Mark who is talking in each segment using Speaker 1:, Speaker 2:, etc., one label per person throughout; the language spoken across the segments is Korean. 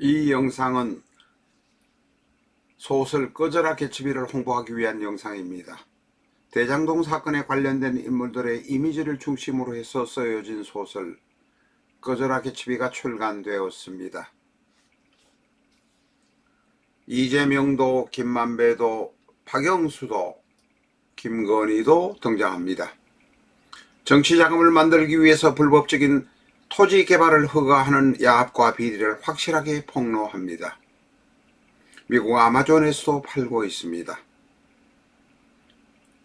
Speaker 1: 이 영상은 소설 꺼져라 개츠비를 홍보하기 위한 영상입니다. 대장동 사건에 관련된 인물들의 이미지를 중심으로 해서 쓰여진 소설 꺼져라 개츠비가 출간되었습니다. 이재명도, 김만배도, 박영수도, 김건희도 등장합니다. 정치자금을 만들기 위해서 불법적인 토지 개발을 허가하는 야합과 비리를 확실하게 폭로합니다. 미국 아마존에서도 팔고 있습니다.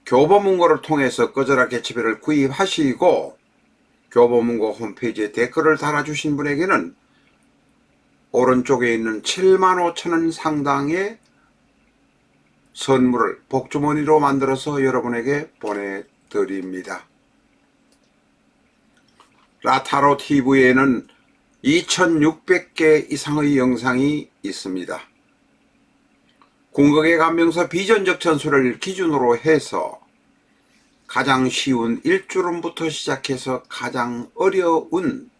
Speaker 1: 교보문고를 통해서 꺼져라 개츠비를 구입하시고 교보문고 홈페이지에 댓글을 달아주신 분에게는 오른쪽에 있는 75,000원 상당의 선물을 복주머니로 만들어서 여러분에게 보내드립니다. 라타로 TV에는 2600개 이상의 영상이 있습니다. 궁극의 감명서 비전적 전술을 기준으로 해서 가장 쉬운 1주론부터 시작해서 가장 어려운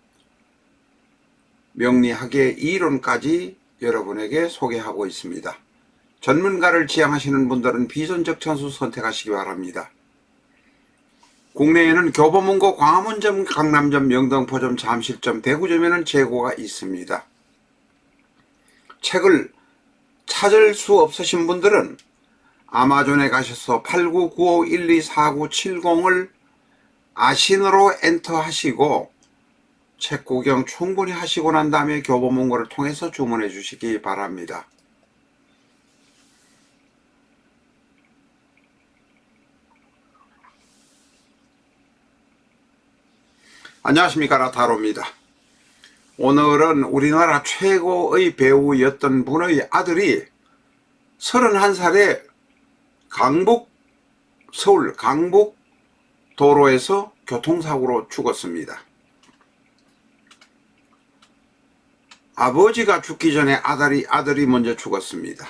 Speaker 1: 명리학의 이론까지 여러분에게 소개하고 있습니다. 전문가를 지향하시는 분들은 비전적 전술 선택하시기 바랍니다. 국내에는 교보문고 광화문점, 강남점, 영등포점, 잠실점, 대구점에는 재고가 있습니다. 책을 찾을 수 없으신 분들은 아마존에 가셔서 8995124970을 아신으로 엔터하시고 책 구경 충분히 하시고 난 다음에 교보문고를 통해서 주문해 주시기 바랍니다. 안녕하십니까, 라타로입니다. 오늘은 우리나라 최고의 배우였던 분의 아들이 31살에 서울 강북 도로에서 교통사고로 죽었습니다. 아버지가 죽기 전에 아들이 먼저 죽었습니다.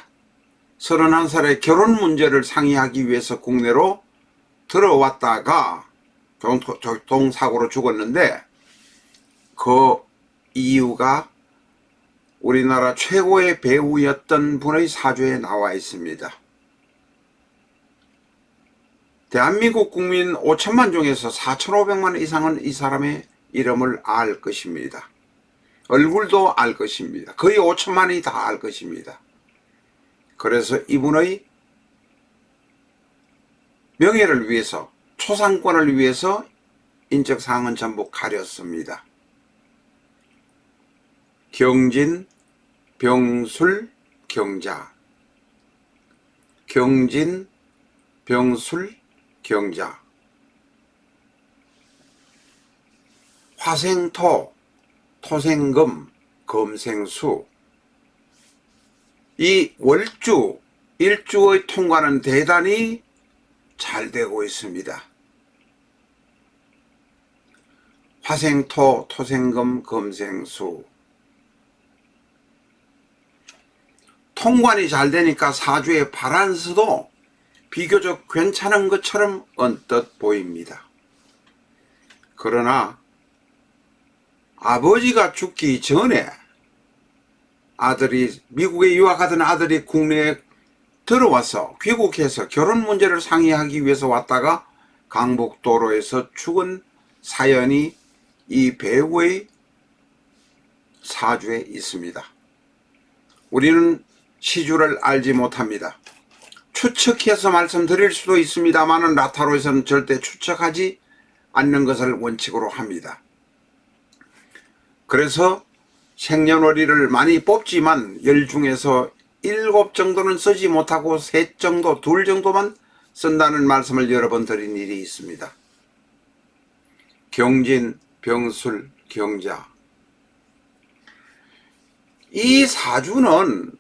Speaker 1: 31살에 결혼 문제를 상의하기 위해서 국내로 들어왔다가 교통사고로 죽었는데 그 이유가 우리나라 최고의 배우였던 분의 사주에 나와 있습니다. 대한민국 국민 5천만 중에서 4,500만 이상은 이 사람의 이름을 알 것입니다. 얼굴도 알 것입니다. 거의 5천만이 다 알 것입니다. 그래서 이분의 명예를 위해서, 초상권을 위해서 인적사항은 전부 가렸습니다. 경진, 병술, 경자. 경진, 병술, 경자. 화생토, 토생금, 금생수. 이 월주, 일주의 통과는 대단히 잘 되고 있습니다. 화생토, 토생금, 금생수. 통관이 잘 되니까 사주의 바란스도 비교적 괜찮은 것처럼 언뜻 보입니다. 그러나 아버지가 죽기 전에 미국에 유학하던 아들이 국내에 들어와서 귀국해서 결혼 문제를 상의하기 위해서 왔다가 강북도로에서 죽은 사연이 이 배우의 사주에 있습니다. 우리는 시주를 알지 못합니다. 추측해서 말씀드릴 수도 있습니다만 라타로에서는 절대 추측하지 않는 것을 원칙으로 합니다. 그래서 생년월일을 많이 뽑지만 10 중에서 7 정도는 쓰지 못하고 3 정도, 2 정도만 쓴다는 말씀을 여러 번 드린 일이 있습니다. 경진, 병술, 경자. 이 사주는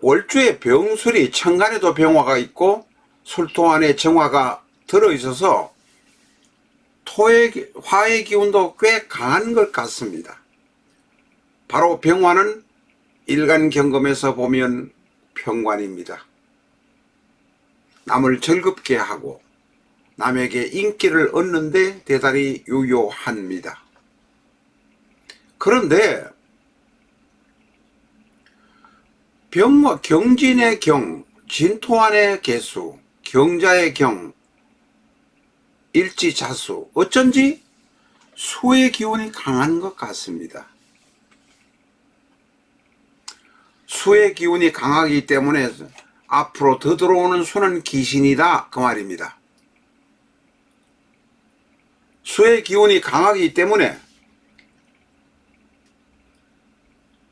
Speaker 1: 월주에 병술이 천간에도 병화가 있고 술토 안에 정화가 들어있어서 화의 기운도 꽤 강한 것 같습니다. 바로 병화는 일간경금에서 보면 평관입니다. 남을 즐겁게 하고 남에게 인기를 얻는데 대단히 유효합니다. 그런데 병과 경진의 경, 진토안의 개수, 경자의 경, 일지자수, 어쩐지 수의 기운이 강한 것 같습니다. 수의 기운이 강하기 때문에 앞으로 더 들어오는 수는 귀신이다 그 말입니다. 수의 기운이 강하기 때문에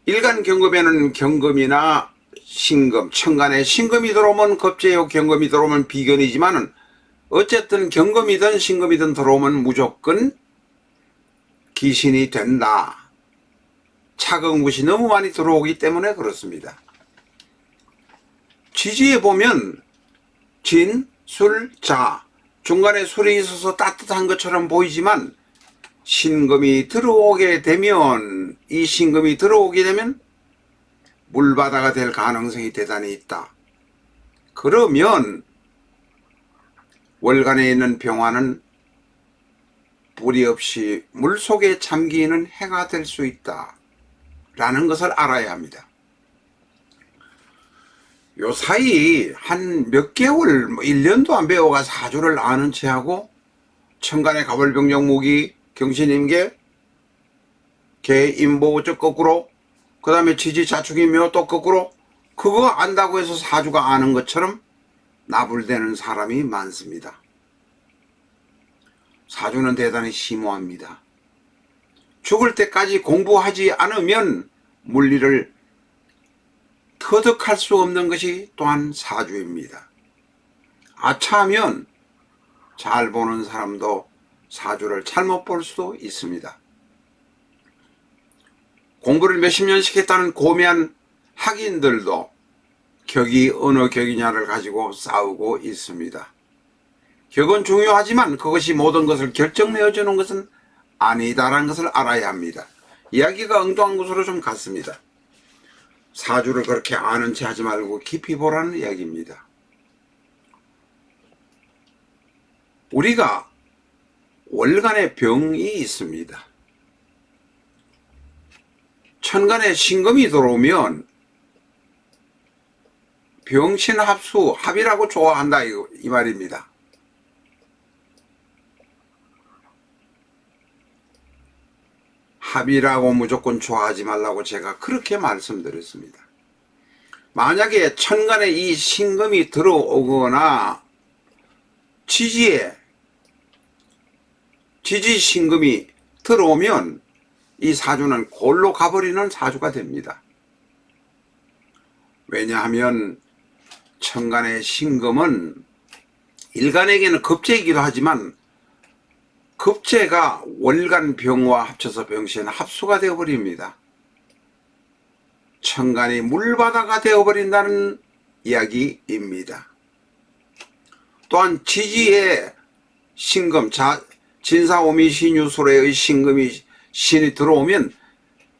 Speaker 1: 일간 경금에는 경금이나 신금, 천간에 신금이 들어오면 겁재요, 경금이 들어오면 비견이지만은 어쨌든 경금이든 신금이든 들어오면 무조건 귀신이 된다. 차가운 것이 너무 많이 들어오기 때문에 그렇습니다. 지지에 보면 진, 술, 자, 중간에 술이 있어서 따뜻한 것처럼 보이지만 신금이 들어오게 되면, 이 신금이 들어오게 되면 물바다가 될 가능성이 대단히 있다. 그러면 월간에 있는 병화는 불이 없이 물속에 잠기는 해가 될 수 있다 라는 것을 알아야 합니다. 요 사이 한 몇 개월, 1년도 안 배워가 사주를 아는 체하고 천간에 가벌병정무기 경신임계 개인보우적 거꾸로, 그 다음에 지지자축이묘 또 거꾸로, 그거 안다고 해서 사주가 아는 것처럼 나불대는 사람이 많습니다. 사주는 대단히 심오합니다. 죽을 때까지 공부하지 않으면 물리를 터득할 수 없는 것이 또한 사주입니다. 아차하면 잘 보는 사람도 사주를 잘못 볼 수도 있습니다. 공부를 몇십 년씩 했다는 고매한 학인들도 격이 어느 격이냐를 가지고 싸우고 있습니다. 격은 중요하지만 그것이 모든 것을 결정내어주는 것은 아니다라는 것을 알아야 합니다. 이야기가 엉뚱한 곳으로 좀 갔습니다. 사주를 그렇게 아는 체 하지 말고 깊이 보라는 이야기입니다. 우리가 월간에 병이 있습니다. 천간에 신금이 들어오면 병신합수, 합이라고 좋아한다 이 말입니다. 합이라고 무조건 좋아하지 말라고 제가 그렇게 말씀드렸습니다. 만약에 천간에 이 신금이 들어오거나 지지에 지지신금이 들어오면 이 사주는 골로 가버리는 사주가 됩니다. 왜냐하면 천간의 신금은 일간에게는 겁재이기도 하지만 겁재가 월간 병과 합쳐서 병신 합수가 되어버립니다. 천간이 물바다가 되어버린다는 이야기입니다. 또한 지지의 신금, 진사오미신유술의 신금이 신이 들어오면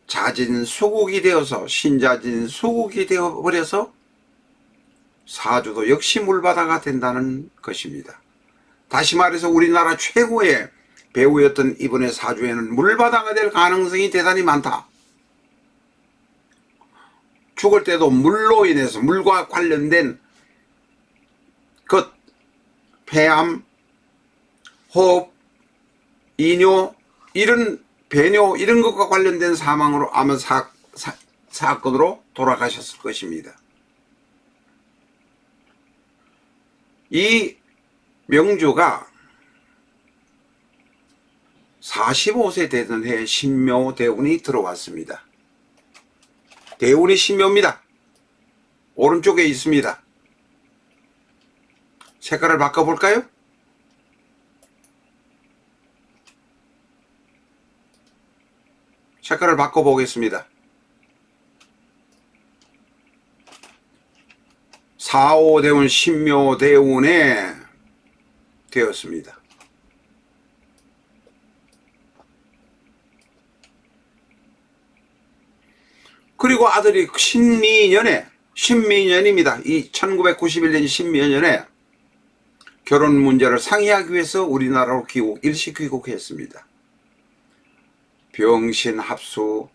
Speaker 1: 자진수국이 되어서 신자진수국이 되어버려서 사주도 역시 물바다가 된다는 것입니다. 다시 말해서 우리나라 최고의 배우였던 이분의 사주에는 물바다가 될 가능성이 대단히 많다. 죽을 때도 물로 인해서 물과 관련된 것, 폐암, 호흡, 이뇨, 배뇨 이런 것과 관련된 사망으로 아마 사건으로 돌아가셨을 것입니다. 이 명주가 45세 되던 해에 신묘 대운이 들어왔습니다. 대운이 신묘입니다. 오른쪽에 있습니다. 색깔을 바꿔볼까요? 색깔을 바꿔보겠습니다. 4호 대운 신묘 대운에 되었습니다. 그리고 아들이 신미년입니다. 이 1991년 신미년에 결혼 문제를 상의하기 위해서 우리나라로 일시 귀국했습니다. 병신합수,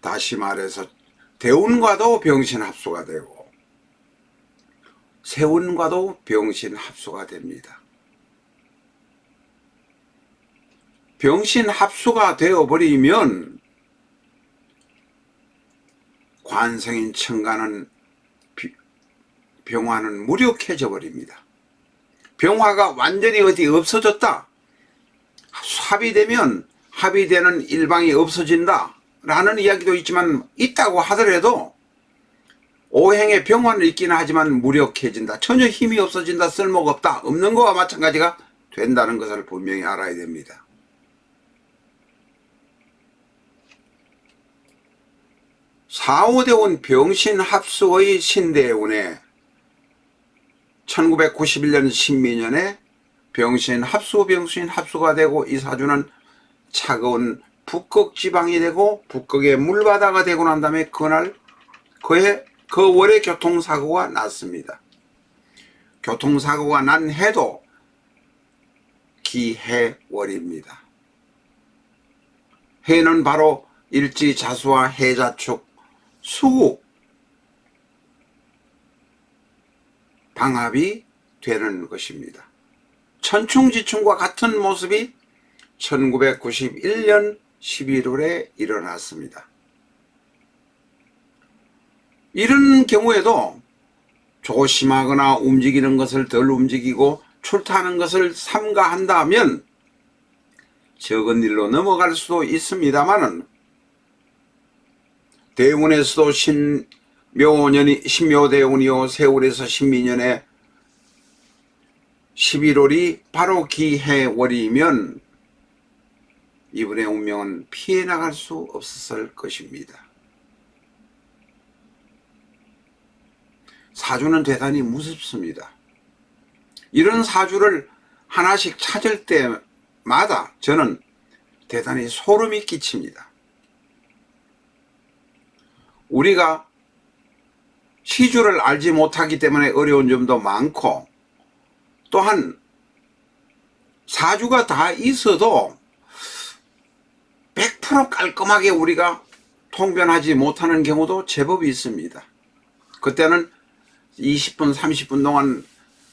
Speaker 1: 다시 말해서 대운과도 병신 합수가 되고 세운과도 병신 합수가 됩니다. 병신 합수가 되어버리면 관성인 천간은 병화는 무력해져 버립니다. 병화가 완전히 어디 없어졌다. 합의되는 일방이 없어진다 라는 이야기도 있지만, 있다고 하더라도 오행에 병화는 있기는 하지만 무력해진다, 전혀 힘이 없어진다, 쓸모가 없다, 없는 거와 마찬가지가 된다는 것을 분명히 알아야 됩니다. 사오대운 병신 합수의 신대운에 1991년 신민년에 병신 합수가 되고, 이 사주는 차가운 북극 지방이 되고 북극의 물바다가 되고 난 다음에 그 월에 교통사고가 났습니다. 교통사고가 난 해도 기해월입니다. 해는 바로 일지자수와 해자축, 수국 방합이 되는 것입니다. 천충지충과 같은 모습이 1991년 11월에 일어났습니다. 이런 경우에도 조심하거나 움직이는 것을 덜 움직이고 출타하는 것을 삼가한다면 적은 일로 넘어갈 수도 있습니다만은, 대운에서도 신묘대운이요, 세월에서 신민년에 11월이 바로 기해월이면 이분의 운명은 피해 나갈 수 없었을 것입니다. 사주는 대단히 무섭습니다. 이런 사주를 하나씩 찾을 때마다 저는 대단히 소름이 끼칩니다. 우리가 시주를 알지 못하기 때문에 어려운 점도 많고, 또한 사주가 다 있어도 100% 깔끔하게 우리가 통변하지 못하는 경우도 제법 있습니다. 그때는 20분 30분 동안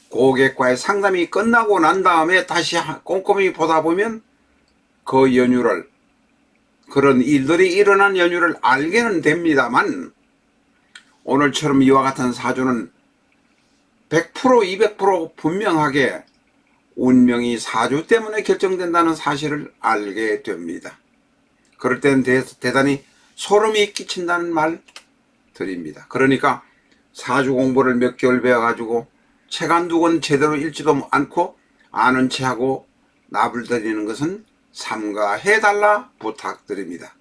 Speaker 1: 고객과의 상담이 끝나고 난 다음에 다시 꼼꼼히 보다 보면 그 연유를, 그런 일들이 일어난 연유를 알게는 됩니다만, 오늘처럼 이와 같은 사주는 100% 200% 분명하게 운명이 사주 때문에 결정된다는 사실을 알게 됩니다. 그럴 때는 대단히 소름이 끼친다는 말 드립니다. 그러니까 사주 공부를 몇 개월 배워가지고 책 한두 권 제대로 읽지도 않고 아는 체하고 나불거리는 것은 삼가해달라 부탁드립니다.